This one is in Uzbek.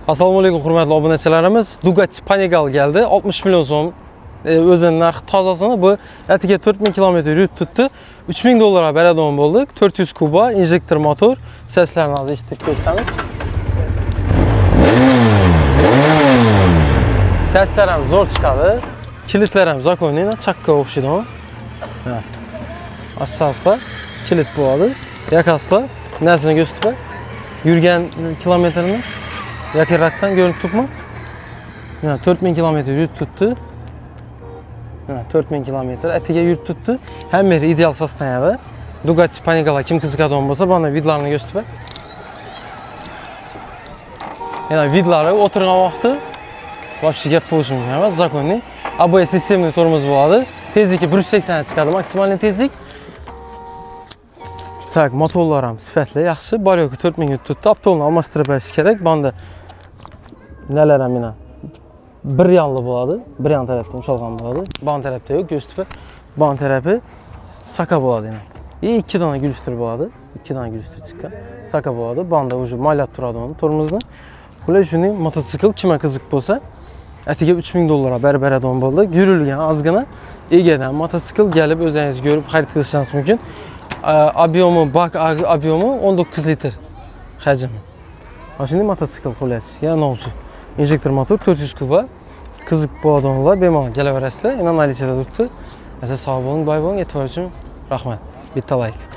Assalomu alaykum hurmatli obunachilarimiz. Dugati Panigale geldi. 60 milyon so'm o'zining narxi tozasini bu atiga 4000 kilometr yurib tutdi. 3000 dollarga beradon bo'ldik. 400 kuba injektor motor. Seslarni hozir eshitib ko'rsatamiz. Seslar ham zo'r chiqadi. Kilitlar ham zakonniy, chakka o'xshaydi. Ha. Asoslar kilit bo'ladi. Yakaslar narsani ko'rsatib yurgan kilometrni yakınraktan görüntü tutma. 4000 kilometre yürüt tuttu. 4000 kilometre etiga yürüt tuttu. Hem biri ideal sastanağı. Dugati Panigale kim qiziqadigan bo'lsa bana vidlarını gösterib. Yani vidları oturgan vaqti boshqa gap bo'lishi mumkin emas, zakonniy. ABS sistemli tormoz bo'ladi. Tezligi 180 ga chiqadi, maksimal tezlik. Tak, motorlar ham sifatli, yaxshi. Baryo'ga 4000 ga tutdi. Aptolni almashtirib berish kerak. Bunda neler ham yana bir yanlı bo'ladi, bir yan tarafdan ushalgan bo'ladi. Ban tarafda yo'q, go'shtipi. Ban tarafı saka bo'ladi yana. İki dona gülüştür bo'ladi, ikki dona gülüştür chiqqan. Saka bo'ladi. Banda уже maylab turadi uni tormozni. Bular shuni mototsikl kimga qiziq bo'lsa, atiga 3000 dollarga beradon bo'ldi. Yurilgan ozgina egadan mototsikl kelib o'zingiz ko'rib xarid qilishingiz mumkin. Obyomi, bak obyomi 19 litr hajmi. Shunday mototsikl qo'lyapsiz. Ya novsi. Injektor motor 400 kuba. Qiziq bo'ladiganlar bemalol kelaverasizlar. Yana nalitida turibdi. Siz sog' bo'ling, boy bo'ling, e'tibor uchun rahmat. Bitta like.